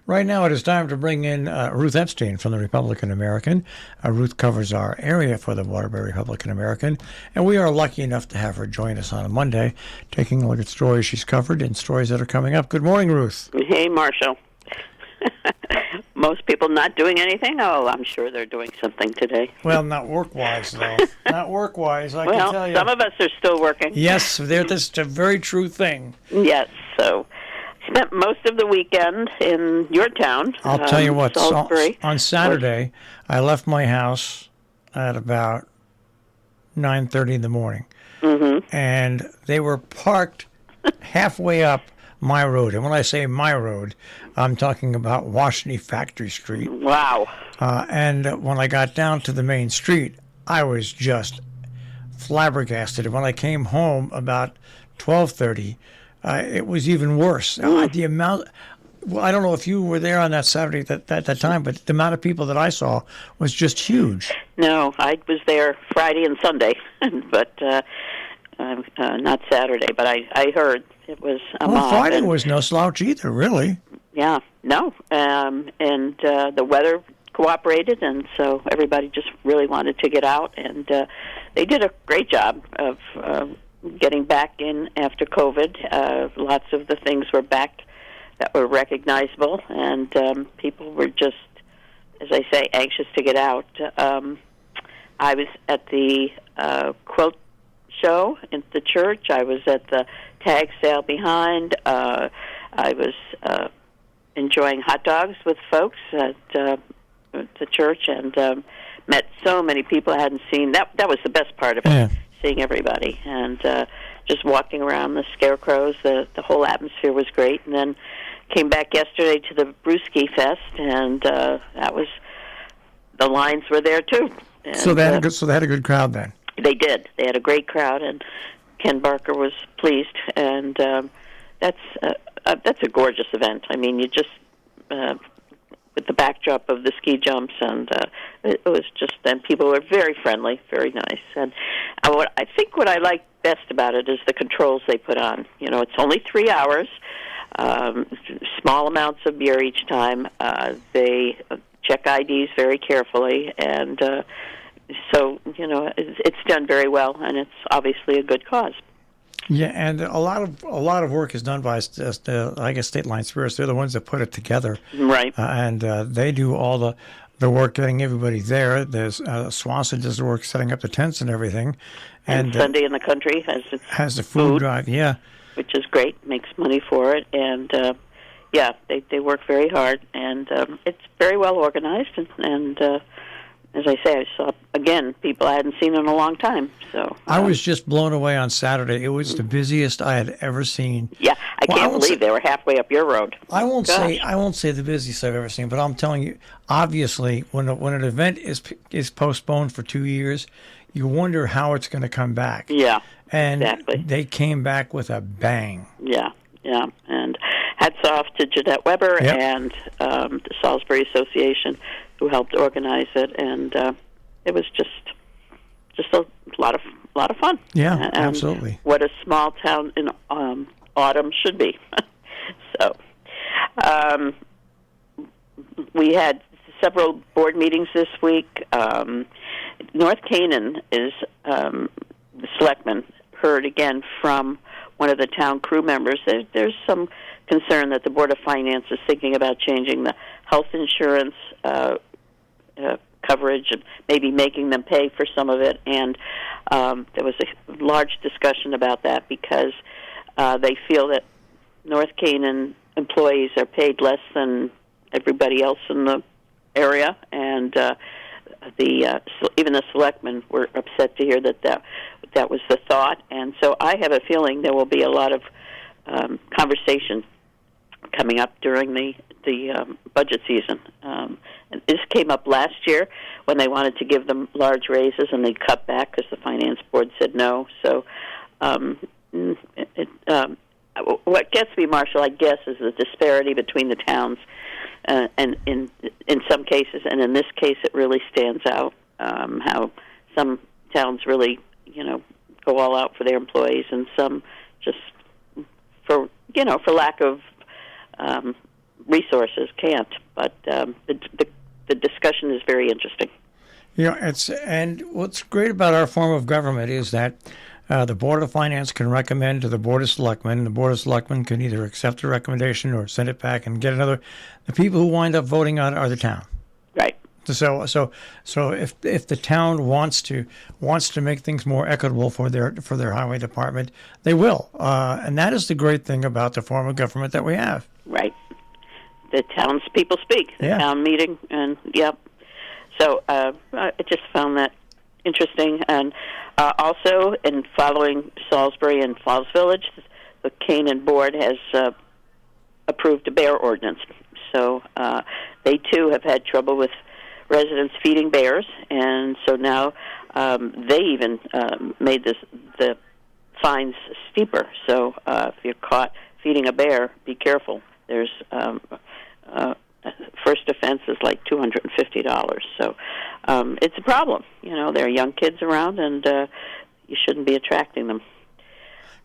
Right now, it is time to bring in Ruth Epstein from the Republican American. Ruth covers our area for the Waterbury Republican American, and we are lucky enough to have her join us on a Monday, taking a look at stories she's covered and stories that are coming up. Good morning, Ruth. Hey, Marshall. Most people not doing anything? Oh, I'm sure they're doing something today. Well, not work-wise, though. Not work-wise, I can tell you. Some of us are still working. Yes, that's a very true thing. Yes, so spent most of the weekend in your town. I'll tell you what, Salisbury. on Saturday, I left my house at about 9:30 in the morning, and they were parked halfway up my road. And when I say my road, I'm talking about Washeney Factory Street. Wow. And when I got down to the main street, I was just flabbergasted. And when I came home about 12:30, it was even worse. The amount, well, I don't know if you were there on that Saturday at that time, but the amount of people that I saw was just huge. No, I was there Friday and Sunday, but not Saturday. But I heard it was a mob. Friday was no slouch either, really. Yeah, no. And the weather cooperated, and so everybody just really wanted to get out. And they did a great job of getting back in after COVID. Lots of the things were back that were recognizable, and people were just, as I say, anxious to get out. I was at the quilt show at the church. I was at the tag sale behind. I was enjoying hot dogs with folks at the church, and met so many people I hadn't seen. That was the best part of it. Yeah. Seeing everybody and just walking around the scarecrows. The whole atmosphere was great. And then came back yesterday to the Brewski Fest, and that was, the lines were there too. And, So they had a good crowd then. They did. They had a great crowd, and Ken Barker was pleased. And that's a gorgeous event. I mean, you just with the backdrop of the ski jumps, and it was just, and people were very friendly, very nice. And I think what I like best about it is the controls they put on. You know, it's only 3 hours, small amounts of beer each time. They check IDs very carefully, and so, you know, it's done very well, and it's obviously a good cause. Yeah, and a lot of work is done by, I guess, State Line Spirits. They're the ones that put it together, right? And they do all the work getting everybody there. There's Swanson does the work setting up the tents and everything, and Sunday in the Country has the food drive, yeah, which is great. Makes money for it, and yeah, they work very hard, and it's very well organized, and as I say, I saw, again, people I hadn't seen in a long time. So I was just blown away on Saturday. It was the busiest I had ever seen. Yeah, I can't believe they were halfway up your road. I won't say the busiest I've ever seen, but I'm telling you, obviously, when an event is postponed for 2 years, you wonder how it's going to come back. Yeah, and exactly. They came back with a bang. Yeah, and hats off to Jeanette Weber and the Salisbury Association, who helped organize it, and it was just a lot of fun. Yeah, and absolutely. What a small town in autumn should be. So, we had several board meetings this week. North Canaan is the selectmen heard again from one of the town crew members. There's some concern that the Board of Finance is thinking about changing the health insurance coverage and maybe making them pay for some of it. And there was a large discussion about that because they feel that North Canaan employees are paid less than everybody else in the area, and even the selectmen were upset to hear that was the thought. And so I have a feeling there will be a lot of conversation coming up during the budget season. And this came up last year when they wanted to give them large raises, and they cut back because the finance board said no. So what gets me, Marshall, I guess, is the disparity between the towns, and in some cases, and in this case, it really stands out how some towns really, go all out for their employees, and some just for lack of resources can't. But the discussion is very interesting. And what's great about our form of government is that the Board of Finance can recommend to the Board of Selectmen, and the Board of Selectmen can either accept the recommendation or send it back and get another. The people who wind up voting on it are the town. Right. So if the town wants to make things more equitable for their highway department, they will, and that is the great thing about the form of government that we have. Right. The townspeople speak. The town meeting, and yep. So I just found that interesting, and also in following Salisbury and Falls Village, the Canaan Board has approved a bear ordinance. So they too have had trouble with residents feeding bears, and so now they even made the fines steeper. So if you're caught feeding a bear, be careful. There's first offense is like $250. So it's a problem. There are young kids around, and you shouldn't be attracting them.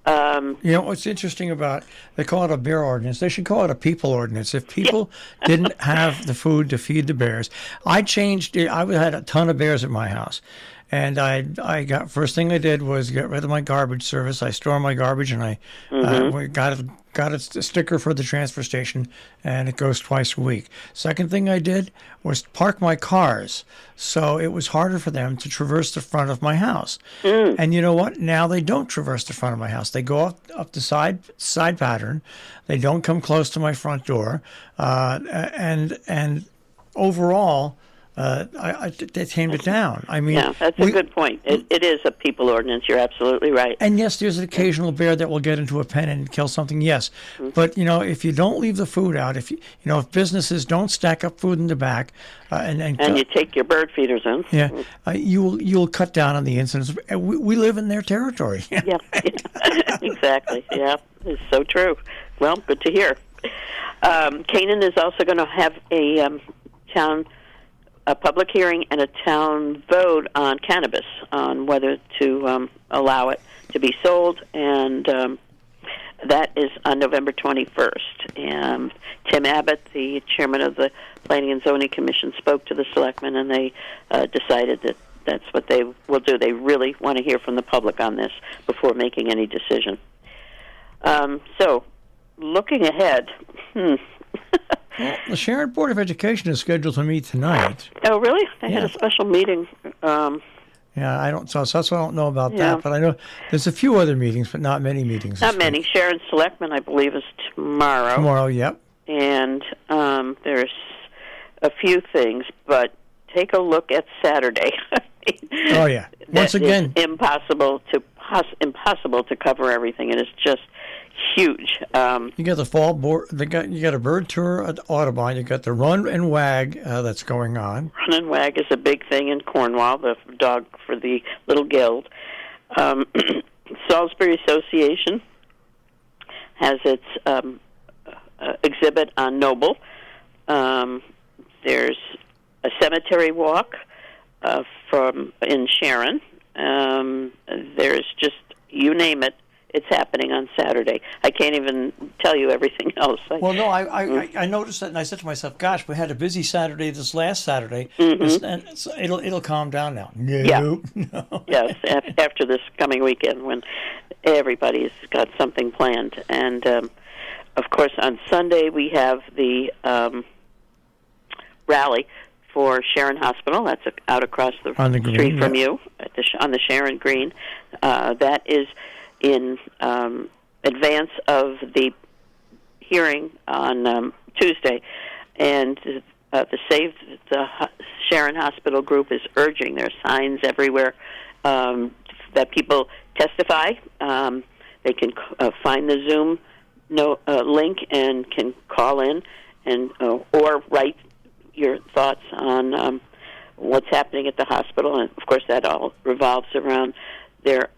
What's interesting about, they call it a bear ordinance. They should call it a people ordinance. If people didn't have the food to feed the bears, I had a ton of bears at my house. And first thing I did was get rid of my garbage service. I store my garbage, and I got a sticker for the transfer station, and it goes twice a week. Second thing I did was park my cars, so it was harder for them to traverse the front of my house. And you know what? Now they don't traverse the front of my house. They go up the side pattern. They don't come close to my front door, and overall, they tamed it down. I mean, that's a good point. It is a people ordinance. You're absolutely right. And yes, there's an occasional bear that will get into a pen and kill something. Yes, but if you don't leave the food out, if businesses don't stack up food in the back, and you take your bird feeders in, you'll cut down on the incidents. We live in their territory. Yeah, exactly. Yeah, it's so true. Well, good to hear. Canaan is also going to have a public hearing and a town vote on cannabis, on whether to allow it to be sold, and that is on November 21st. And Tim Abbott, the chairman of the Planning and Zoning Commission, spoke to the selectmen, and they decided that that's what they will do. They really want to hear from the public on this before making any decision. So, looking ahead... Well, the Sharon Board of Education is scheduled to meet tonight. Oh, really? They had a special meeting. I don't. So that's why I don't know about that. But I know there's a few other meetings, but not many meetings. Not many. Sharon Selectmen, I believe, is tomorrow. Tomorrow, yep. And there's a few things, but take a look at Saturday. Oh yeah. Once again, impossible to cover everything. It is just huge. You got the fall board. You got a bird tour at Audubon. You got the Run and Wag that's going on. Run and Wag is a big thing in Cornwall. The dog for the little guild. Salisbury Association has its exhibit on Noble. There's a cemetery walk in Sharon. There's just, you name it, it's happening on Saturday. I can't even tell you everything else. Well, no, I noticed that, and I said to myself, "Gosh, we had a busy Saturday this last Saturday, and it'll calm down now." No. Yes, after this coming weekend when everybody's got something planned, and of course on Sunday we have the rally for Sharon Hospital. That's out across the street from you on the Sharon Green. That is in advance of the hearing on Tuesday, and the Save the Sharon Hospital group is urging, there are signs everywhere, that people testify. They can find the Zoom link and can call in and or write your thoughts on what's happening at the hospital, and of course that all revolves around their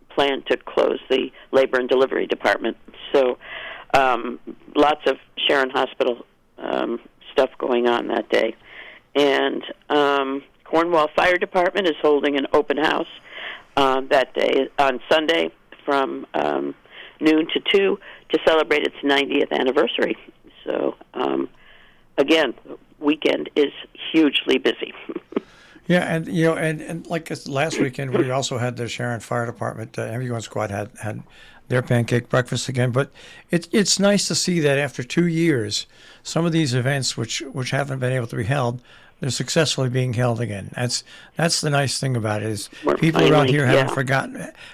plan to close the labor and delivery department. So lots of Sharon Hospital stuff going on that day. And Cornwall Fire Department is holding an open house that day, on Sunday, from noon to 2 to celebrate its 90th anniversary. So, again, weekend is hugely busy. Yeah, and and like last weekend, we also had the Sharon Fire Department ambulance squad had their pancake breakfast again. But it's nice to see that after 2 years, some of these events which haven't been able to be held, they're successfully being held again. That's the nice thing about it is We're people around finally- here yeah.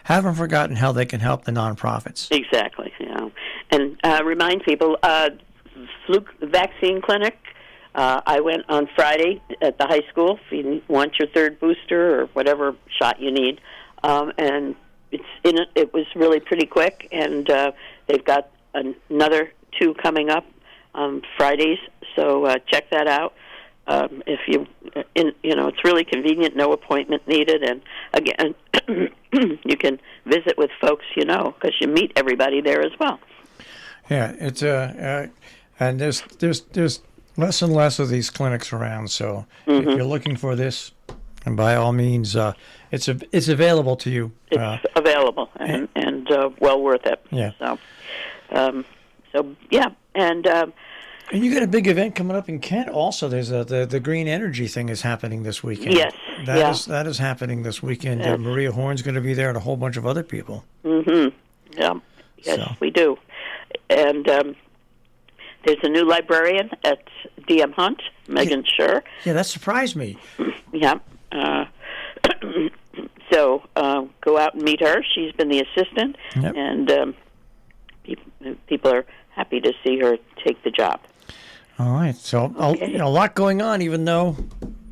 haven't forgotten how they can help the nonprofits. Exactly, yeah. And remind people, flu vaccine clinic, I went on Friday at the high school if you want your third booster or whatever shot you need. And it was really pretty quick, and they've got another 2 coming up on Fridays, so check that out. If it's really convenient, no appointment needed, and again, you can visit with folks because you meet everybody there as well. Yeah, it's and there's less and less of these clinics around. So if you're looking for this, and by all means, it's available to you. It's available and well worth it. Yeah. So yeah, and you got a big event coming up in Kent. Also, there's the green energy thing is happening this weekend. Yes, that is happening this weekend. Yes. Maria Horn's going to be there, and a whole bunch of other people. yeah, yes, So. we do. And there's a new librarian at DM Hunt, Megan Schur. Yeah, that surprised me. Yeah. So go out and meet her. She's been the assistant, Yep. and people are happy to see her take the job. All right, so Okay. a lot going on, even though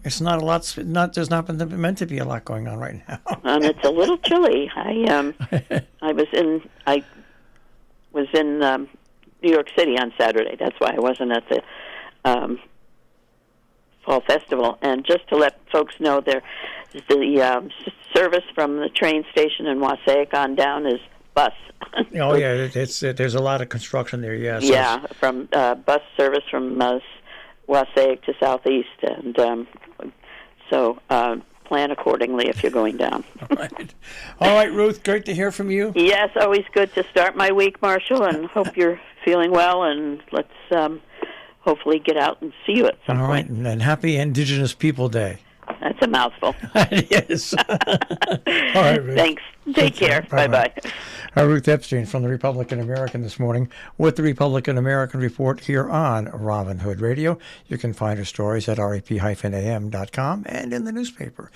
it's not a lot. There's not been meant to be a lot going on right now. And it's a little chilly. I was in New York City on Saturday. That's why I wasn't at the Fall Festival. And just to let folks know, the service from the train station in Wassaic on down is bus. Oh yeah, there's a lot of construction there. Yeah. So Yeah, from bus service from Wassaic to Southeast, and so plan accordingly if you're going down. All right, Ruth. Great to hear from you. Yes, always good to start my week, Marshall, and hope you're feeling well, and let's hopefully get out and see you at some All right, point. and happy Indigenous People Day. That's a mouthful. Yes. All right, Ruth. Thanks. Take care. Bye-bye. Ruth Epstein from the Republican American this morning with the Republican American Report here on Robin Hood Radio. You can find her stories at rep-am.com and in the newspaper.